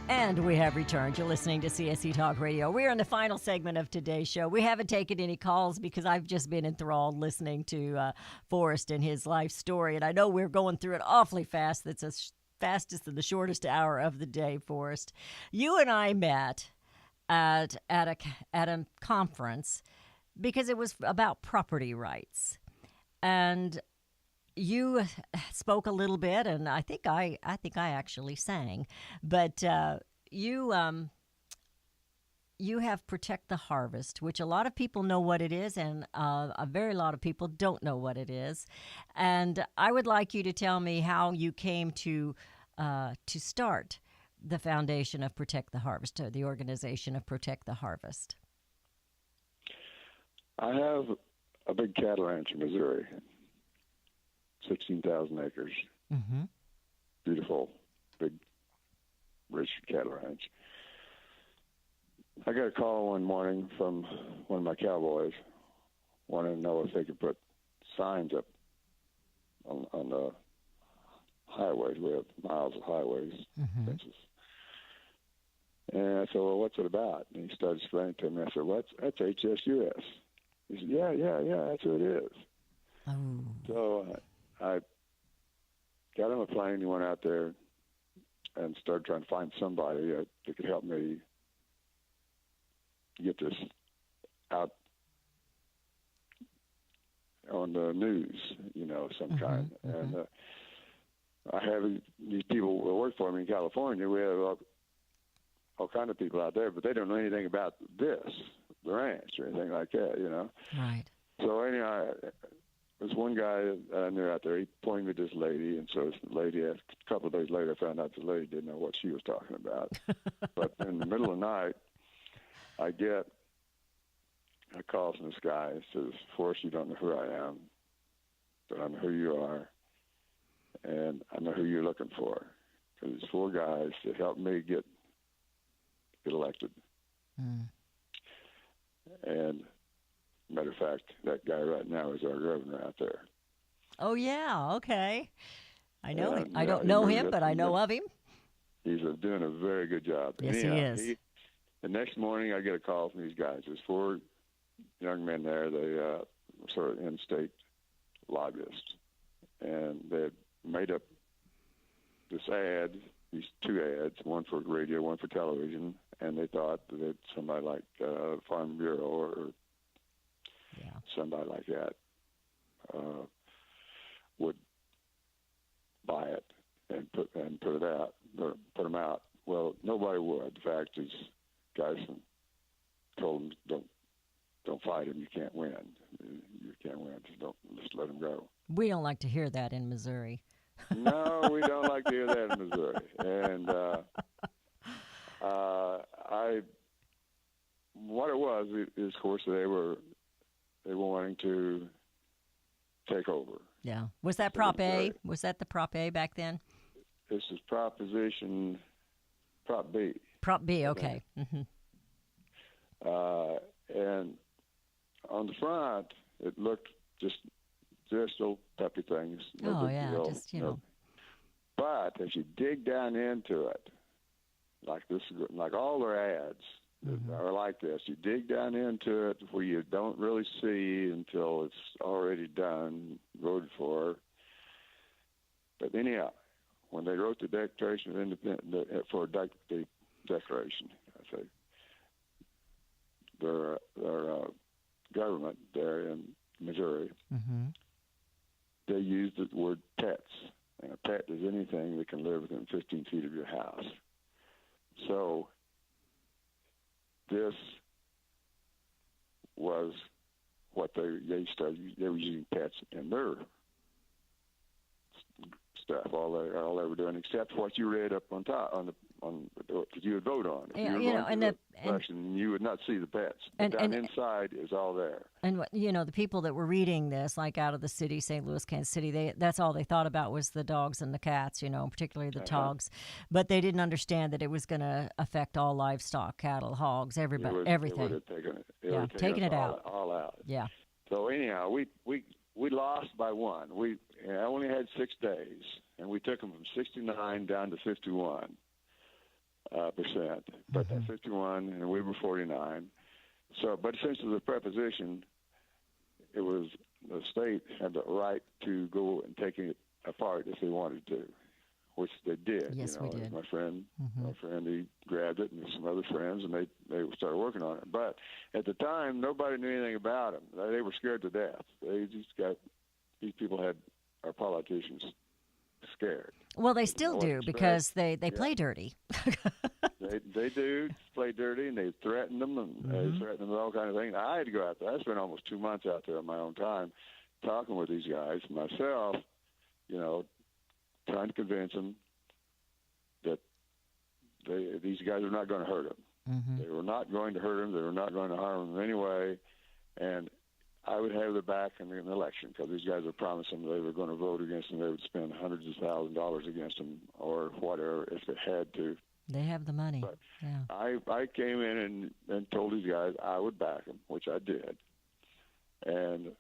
And we have returned. You're listening to CSC Talk Radio. We're in the final segment of today's show. We haven't taken any calls because I've just been enthralled listening to Forrest and his life story. And I know we're going through it awfully fast. That's the fastest and the shortest hour of the day, Forrest. You and I met at a conference because it was about property rights. And you spoke a little bit, and I think I actually sang. But you have Protect the Harvest, which a lot of people know what it is, and a very lot of people don't know what it is. And I would like you to tell me how you came to start the foundation of Protect the Harvest, or the organization of Protect the Harvest. I have a big cattle ranch in Missouri. 16,000 acres. Mm-hmm. Beautiful, big, rich cattle ranch. I got a call one morning from one of my cowboys wanting to know if they could put signs up on the highways. We have miles of highways, fences. And I said, well, what's it about? And he started explaining to me. I said, well, that's HSUS. He said, yeah, that's what it is. Oh. So I got on a plane and went out there and started trying to find somebody that could help me get this out on the news, some kind. And I have these people that work for me in California. We have all kind of people out there, but they don't know anything about the ranch or anything like that, Right. So anyhow, there's one guy that I knew out there. He pointed me to this lady, and so this lady, a couple of days later, I found out the lady didn't know what she was talking about. But in the middle of the night, I get a call from this guy. It says, Forrest, you don't know who I am, but I know who you are, and I know who you're looking for. Because there's 4 guys that helped me get elected. Mm. And matter of fact, that guy right now is our governor out there. Oh, yeah, okay. I know him. And, I don't know him, but I know of him. He's doing a very good job. Yes, he is. The next morning, I get a call from these guys. There's 4 young men there. They sort of in-state lobbyists. And they had made up this ad, these 2 ads, one for radio, one for television, and they thought that somebody like Farm Bureau or somebody like that would buy it and put it out, or put them out. Well, nobody would. The fact is, guys told them, don't fight him. You can't win. You can't win. Just let him go. We don't like to hear that in Missouri. No, we don't like to hear that in Missouri. And what it was is, of course, they were wanting to take over. Yeah. Was that Prop A? Was that the Prop A back then? This is Prop B. Prop B, okay. Mm-hmm. And on the front, it looked just old peppy things. No big deal. Just, But if you dig down into it, like all their ads are like this, you dig down into it where you don't really see until it's already done, voted for. But anyhow, when they wrote the Declaration of Independence, the Declaration, I say, their government there in Missouri, they used the word pets. And a pet is anything that can live within 15 feet of your house. So this was what they started. They were using pets in their stuff. All they were doing, except what you read up on top that you would vote on. If you were going to the election, you would not see the pets. But down inside is all there. And the people that were reading this, like out of the city, St. Louis, Kansas City, that's all they thought about was the dogs and the cats, particularly the dogs. But they didn't understand that it was going to affect all livestock, cattle, hogs, everybody, everything. It would have taken it out. All out. Yeah. So anyhow, we lost by 1. I only had 6 days, and we took them from 69 down to 51. percent, but 51, and we were 49. So, but since it was a preposition, it was the state had the right to go and take it apart if they wanted to, which they did. Yes, we did. My friend, he grabbed it, and some other friends, and they started working on it. But at the time, nobody knew anything about them. They were scared to death. These people had our politicians scared. Well, they still do because they play dirty. They do play dirty, and they threatened them, and they threatened them with all kinds of things. I had to go out there. I spent almost 2 months out there on my own time talking with these guys myself, trying to convince them that these guys are not going to hurt them. They were not going to hurt them. They were not going to harm them in any way. And I would have their back in an election because these guys were promising they were going to vote against them. They would spend hundreds of thousands of dollars against them or whatever if they had to. They have the money. But yeah. I came in and told these guys I would back them, which I did. And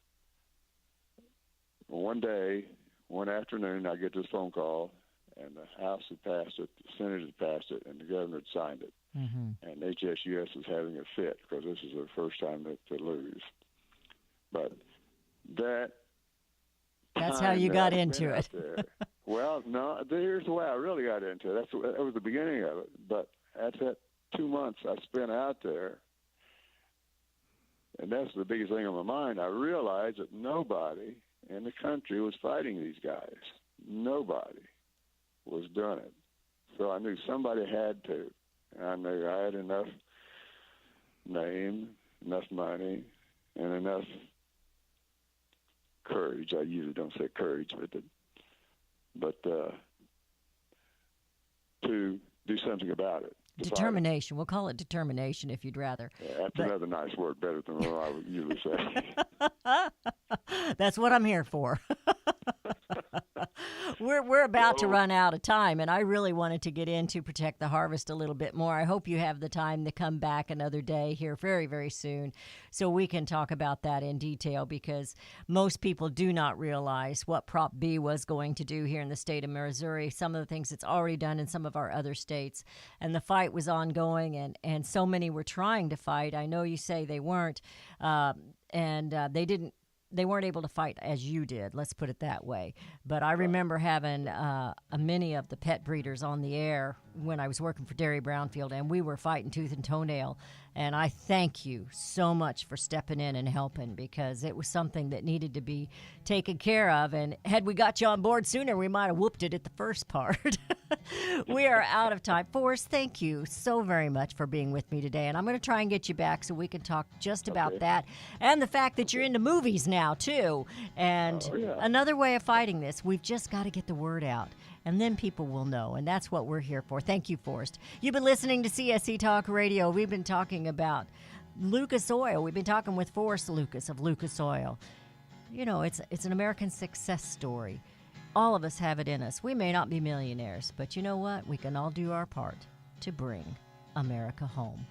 one afternoon, I get this phone call, and the House had passed it, the Senate had passed it, and the governor had signed it. And HSUS is having a fit because this is their first time to lose. But that's how you got into it. Well, no, here's the way I really got into it. That was the beginning of it. But after that 2 months I spent out there, and that's the biggest thing on my mind, I realized that nobody in the country was fighting these guys. Nobody was doing it. So I knew somebody had to. And I knew I had enough name, enough money, and enough courage. I usually don't say courage, but to do something about it. Determination. We'll call it determination if you'd rather. Yeah, that's another nice word, better than what I would usually say. That's what I'm here for. We're about to run out of time, and I really wanted to get into Protect the Harvest a little bit more. I hope you have the time to come back another day here very, very soon so we can talk about that in detail, because most people do not realize what Prop B was going to do here in the state of Missouri, some of the things it's already done in some of our other states. And the fight was ongoing, and so many were trying to fight. I know you say they weren't, and they weren't able to fight as you did, let's put it that way. But I remember having many of the pet breeders on the air when I was working for Derry Brownfield, and we were fighting tooth and toenail. And I thank you so much for stepping in and helping, because it was something that needed to be taken care of. And had we got you on board sooner, we might have whooped it at the first part. We are out of time. Forrest, thank you so very much for being with me today. And I'm going to try and get you back so we can talk just about that, and the fact that you're into movies now, too. And another way of fighting this, we've just got to get the word out, and then people will know, and that's what we're here for. Thank you, Forrest. You've been listening to CSC Talk Radio. We've been talking about Lucas Oil. We've been talking with Forrest Lucas of Lucas Oil. You know, it's an American success story. All of us have it in us. We may not be millionaires, but you know what? We can all do our part to bring America home.